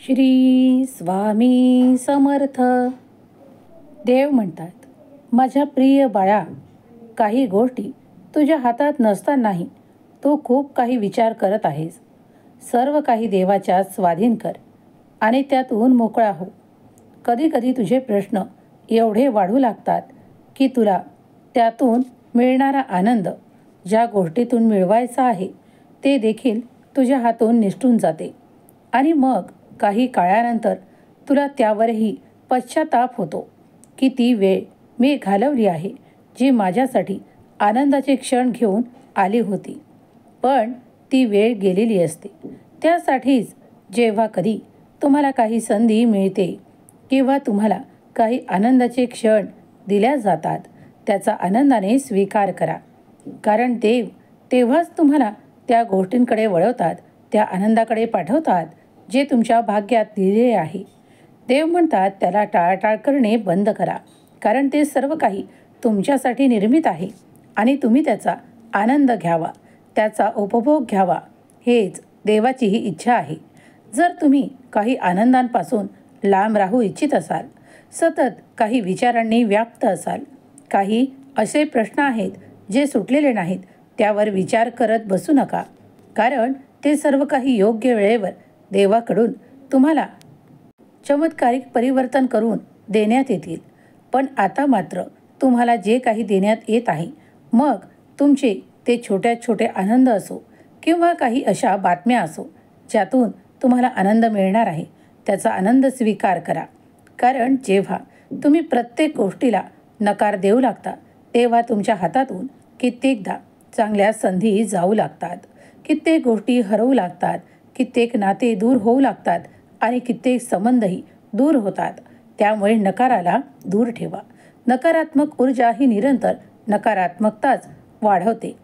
श्री स्वामी समर्थ. देव म्हणतात, माझ्या प्रिय बाळा, काही गोष्टी तुझ्या हातात नसतानाही तू खूप काही विचार करत आहेस. सर्व काही देवाच्या स्वाधीन कर आणि त्यातून मोकळा हो. कधी कधी तुझे प्रश्न एवढे वाढू लागतात की तुला त्यातून मिळणारा आनंद, ज्या गोष्टीतून मिळवायचा आहे ते देखील तुझ्या हातून निसटून जाते आणि मग काही काळानंतर तुला त्यावरही पश्चाताप होतो की ती वेळ मी घालवली आहे जी माझ्यासाठी आनंदाचे क्षण घेऊन आली होती, पण ती वेळ गेलेली असते. त्यासाठीच जेव्हा कधी तुम्हाला काही संधी मिळते किंवा तुम्हाला काही आनंदाचे क्षण दिल्या जातात, त्याचा आनंदाने स्वीकार करा. कारण देव तेव्हाच तुम्हाला त्या गोष्टींकडे वळवतात, त्या आनंदाकडे पाठवतात जे तुमच्या भाग्यात लिहिलेले आहे. देव म्हणतात, त्याला टाळाटाळ करणे बंद करा, कारण ते सर्व काही तुमच्यासाठी निर्मित आहे आणि तुम्ही त्याचा आनंद घ्यावा, त्याचा उपभोग घ्यावा. हेच देवाचीही इच्छा आहे. जर तुम्ही काही आनंदांपासून लांब राहू इच्छित असाल, सतत काही विचारांनी व्याप्त असाल, काही असे प्रश्न आहेत जे सुटलेले नाहीत, त्यावर विचार करत बसू नका, कारण ते सर्व काही योग्य वेळेवर देवाकडून तुम्हाला चमत्कारिक परिवर्तन करून देण्यात येतील. पण आता मात्र तुम्हाला जे काही देण्यात येत आहे, मग तुमचे ते छोट्या छोटे आनंद असो किंवा काही अशा बातम्या असो ज्यातून तुम्हाला आनंद मिळणार आहे, त्याचा आनंद स्वीकार करा. कारण जेव्हा तुम्ही प्रत्येक गोष्टीला नकार देऊ लागता, तेव्हा तुमच्या हातातून कित्येकदा चांगल्या संधी जाऊ लागतात, कित्येक गोष्टी हरवू लागतात, कित्येक नाते दूर होऊ लागतात आणि कित्येक संबंधही दूर होतात. त्यामुळे नकाराला दूर ठेवा. नकारात्मक ऊर्जा ही निरंतर नकारात्मकताच वाढवते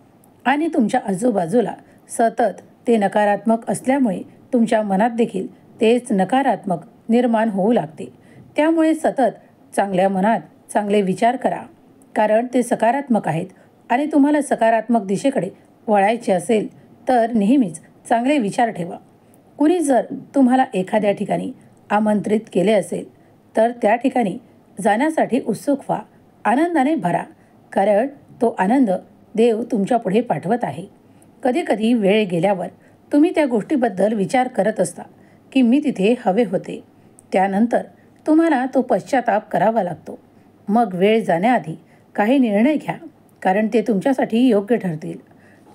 आणि तुमच्या आजूबाजूला सतत ते नकारात्मक असल्यामुळे तुमच्या मनात देखील तेच नकारात्मक निर्माण होऊ लागते. त्यामुळे सतत चांगल्या मनात चांगले विचार करा, कारण ते सकारात्मक आहेत आणि तुम्हाला सकारात्मक दिशेकडे वळायचे असेल तर नेहमीच चांगले विचार ठेवा. कुणी जर तुम्हाला एखाद्या ठिकाणी आमंत्रित केले असेल तर त्या ठिकाणी जाण्यासाठी उत्सुक व्हा, आनंदाने भरा, कारण तो आनंद देव तुमच्या पुढे पाठवत आहे. कधीकधी वेळ गेल्यावर तुम्ही त्या गोष्टीबद्दल विचार करत असता की मी तिथे हवे होते. त्यानंतर तुम्हाला तो पश्चाताप करावा लागतो. मग वेळ जाण्याआधी काही निर्णय घ्या, कारण ते तुमच्यासाठी योग्य ठरतील.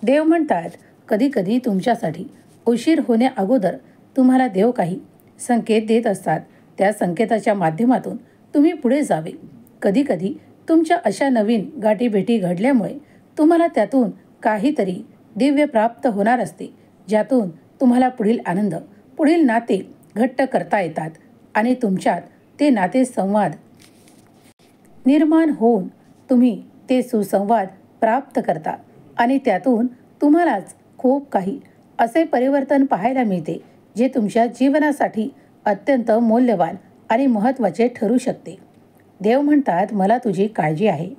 देव म्हणतात, कधीकधी तुमच्यासाठी उशीर होण्या अगोदर तुम्हाला देव काही संकेत देत असतात. त्या संकेताच्या माध्यमातून तुम्ही पुढे जावे. कधीकधी तुमच्या अशा नवीन गाठीभेटी घडल्यामुळे तुम्हाला त्यातून काहीतरी दिव्य प्राप्त होणार असते, ज्यातून तुम्हाला पुढील आनंद, पुढील नाते घट्ट करता येतात आणि तुमच्यात ते नाते संवाद निर्माण होऊन तुम्ही ते सुसंवाद प्राप्त करता आणि त्यातून तुम्हालाच खूप काही असे परिवर्तन पाहायला मिळते जे तुमच्या जीवनासाठी अत्यंत मौल्यवान आणि महत्त्वाचे ठरू शकते. देव म्हणतात, मला तुझी काळजी आहे,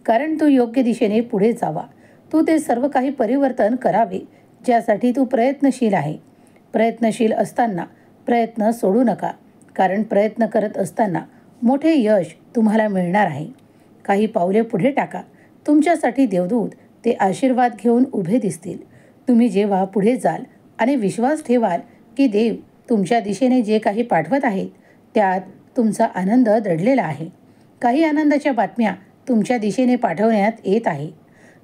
कारण तू योग्य दिशेने पुढे जावा. तू ते सर्व काही परिवर्तन करावे ज्यासाठी तू प्रयत्नशील आहे. प्रयत्नशील असताना प्रयत्न सोडू नका, कारण प्रयत्न करत असताना मोठे यश तुम्हाला मिळणार आहे. काही पावले पुढे टाका. तुमच्यासाठी देवदूत ते आशीर्वाद घेऊन उभे दिसतील. तुम्ही जेव्हा पुढे जाल आणि विश्वास ठेवाल की देव तुमच्या दिशेने जे काही पाठवत आहेत त्यात तुमचा आनंद दडलेला आहे. काही आनंदाच्या बातम्या तुमच्या दिशेने पाठवण्यात येत आहे.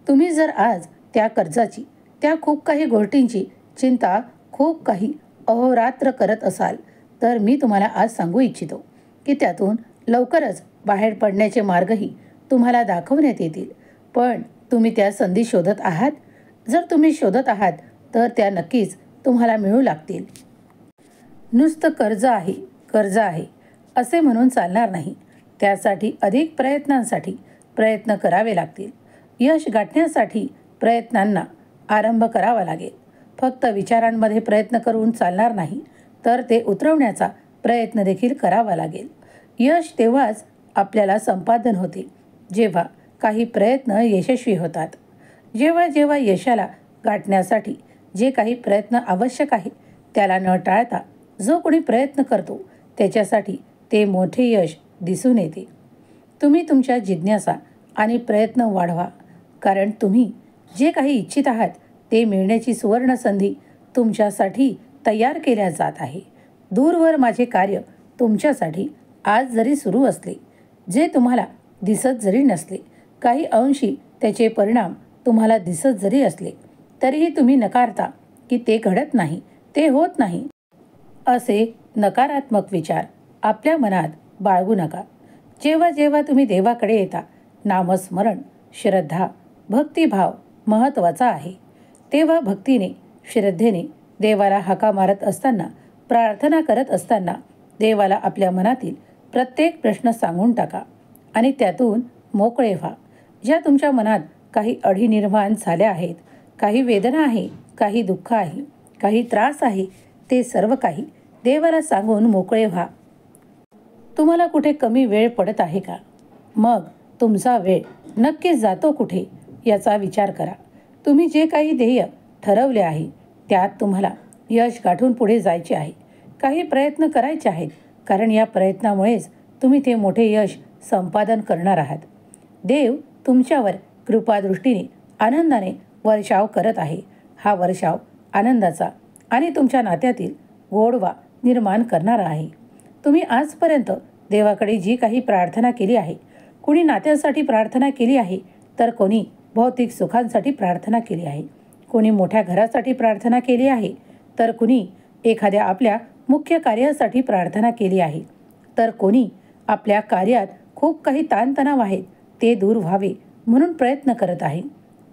तुम्ही जर आज त्या कर्जाची, त्या खूप काही गोष्टींची चिंता, खूप काही अहोरात्र करत असाल, तर मी तुम्हाला आज सांगू इच्छितो की त्यातून लवकरच बाहेर पडण्याचे मार्गही तुम्हाला दाखवण्यात येतील. पण तुम्ही त्या संधी शोधत आहात. जर तुम्ही शोधत आहात तर त्या नक्कीच तुम्हाला मिळू लागतील. नुसतं कर्ज आहे, कर्ज आहे असे म्हणून चालणार नाही. त्यासाठी अधिक प्रयत्नांसाठी प्रयत्न करावे लागतील. यश गाठण्यासाठी प्रयत्नांना आरंभ करावा लागेल. फक्त विचारांमध्ये प्रयत्न करून चालणार नाही, तर ते उतरवण्याचा प्रयत्न देखील करावा लागेल. यश तेव्हाच आपल्याला संपादन होते जेव्हा काही प्रयत्न यशस्वी होतात. जेव्हा जेव्हा यशाला गाठण्यासाठी जे काही प्रयत्न आवश्यक आहे त्याला न टाळता जो कोणी प्रयत्न करतो त्याच्यासाठी ते मोठे यश दिसून येते. तुम्ही तुमच्या जिज्ञासा आणि प्रयत्न वाढवा, कारण तुम्ही जे काही इच्छित आहात ते मिळण्याची सुवर्ण संधी तुमच्यासाठी तयार केल्या जात आहे. दूरवर माझे कार्य तुमच्यासाठी आज जरी सुरू असले, जे तुम्हाला दिसत जरी नसले, काही अंशी त्याचे परिणाम तुम्हाला दिसत जरी असले, तरीही तुम्ही नकारता की ते घडत नाही, ते होत नाही, असे नकारात्मक विचार आपल्या मनात बाळगू नका. जेव्हा जेव्हा तुम्ही देवाकडे येता, नामस्मरण, श्रद्धा, भक्तिभाव महत्त्वाचा आहे. तेव्हा भक्तीने, श्रद्धेने देवाला हाका मारत असताना, प्रार्थना करत असताना देवाला आपल्या मनातील प्रत्येक प्रश्न सांगून टाका आणि त्यातून मोकळे व्हा. ज्या तुमच्या मनात काही अडी निर्माण झाल्या आहेत, काही वेदना आहे, काही दुःख आहे, काही त्रास आहे, ते सर्व काही देवाला सांगून मोकळे व्हा. तुम्हाला कुठे कमी वेळ पडत आहे का? मग तुमचा वेळ नक्कीच जातो कुठे याचा विचार करा. तुम्ही जे काही ध्येय ठरवले आहे त्यात तुम्हाला यश गाठून पुढे जायचे आहे. काही प्रयत्न करायचे आहेत, कारण या प्रयत्नामुळेच तुम्ही ते मोठे यश संपादन करणार आहात. देव तुमच्यावर कृपादृष्टीने आनंदाने वर्षाव करत आहे. हा वर्षाव आनंदाचा आणि तुमच्या नात्यातील गोडवा निर्माण करणारा आहे. तुम्ही आजपर्यंत देवाकडे जी काही प्रार्थना केली आहे, कुणी नात्यासाठी प्रार्थना केली आहे, तर कोणी भौतिक सुखांसाठी प्रार्थना केली आहे, कोणी मोठ्या घरासाठी प्रार्थना केली आहे, तर कुणी एखाद्या आपल्या मुख्य कार्यासाठी प्रार्थना केली आहे, तर कोणी आपल्या कार्यात खूप काही ताणतणाव आहेत ते दूर व्हावे म्हणून प्रयत्न करत आहे.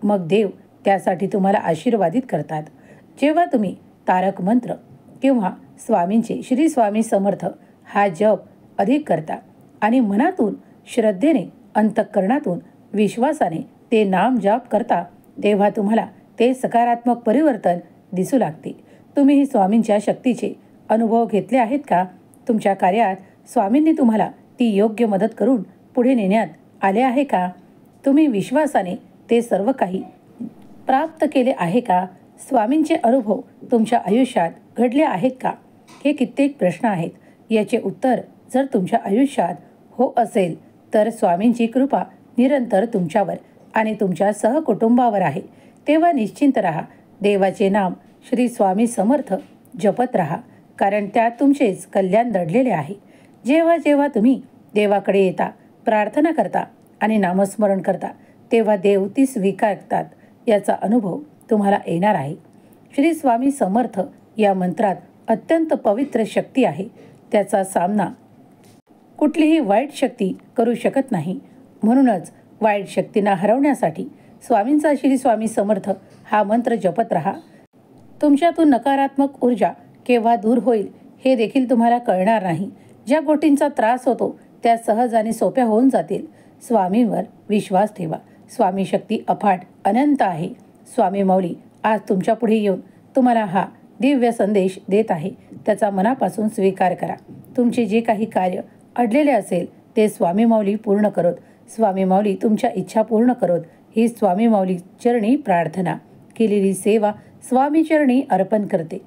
मग देव त्यासाठी तुम्हाला आशीर्वादित करतात. जेव्हा तुम्ही तारक मंत्र किंवा स्वामींचे श्री स्वामी समर्थ हा जप अधिक करता आणि मनातून श्रद्धेने, अंतःकरणातून विश्वासाने ते नाम जाप करता, तेव्हा तुम्हाला ते सकारात्मक परिवर्तन दिसू लागते. तुम्ही स्वामींच्या शक्तीचे अनुभव घेतले आहेत का? तुमच्या कार्यात स्वामींनी तुम्हाला ती योग्य मदत करून पुढे नेण्यात आले आहे का? तुम्ही विश्वासाने ते सर्व काही प्राप्त केले आहे का? स्वामींचे अनुभव तुमच्या आयुष्यात घडले आहेत का? हे कित्येक प्रश्न आहेत. याचे उत्तर जर तुमच्या आयुष्यात हो असेल, तर स्वामींची कृपा निरंतर तुमच्यावर आणि तुमच्या सहकुटुंबावर आहे. तेव्हा निश्चिंत राहा. देवाचे नाम श्री स्वामी समर्थ जपत राहा, कारण त्यात तुमचेच कल्याण दडलेले आहे. जेव्हा जेव्हा तुम्ही देवाकडे येता, प्रार्थना करता आणि नामस्मरण करता, तेव्हा देव ती स्वीकारतात याचा अनुभव तुम्हाला येणार आहे. श्री स्वामी समर्थ या मंत्रात अत्यंत पवित्र शक्ती आहे. त्याचा सामना कुठलीही वाईट शक्ती करू शकत नाही. म्हणूनच वाईट शक्तींना हरवण्यासाठी स्वामींचा श्री स्वामी समर्थ हा मंत्र जपत राहा. तुमच्यातून नकारात्मक ऊर्जा केव्हा दूर होईल हे देखील तुम्हाला कळणार नाही. ज्या गोष्टींचा त्रास होतो त्या सहज आणि सोप्या होऊन जातील. स्वामींवर विश्वास ठेवा. स्वामी शक्ती अफाट अनंत आहे. स्वामी माऊली आज तुमच्या पुढे येऊन तुम्हाला हा दिव्य संदेश देत आहे. त्याचा मनापासून स्वीकार करा. तुमचे जे काही कार्य अडलेले असेल ते स्वामी माऊली पूर्ण करोत. स्वामी माऊली तुमच्या इच्छा पूर्ण करोत. ही स्वामी माऊली चरणी प्रार्थना. केलेली सेवा स्वामी चरणी अर्पण करते.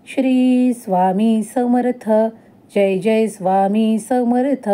श्री स्वामी समर्थ. जय जय स्वामी समर्थ.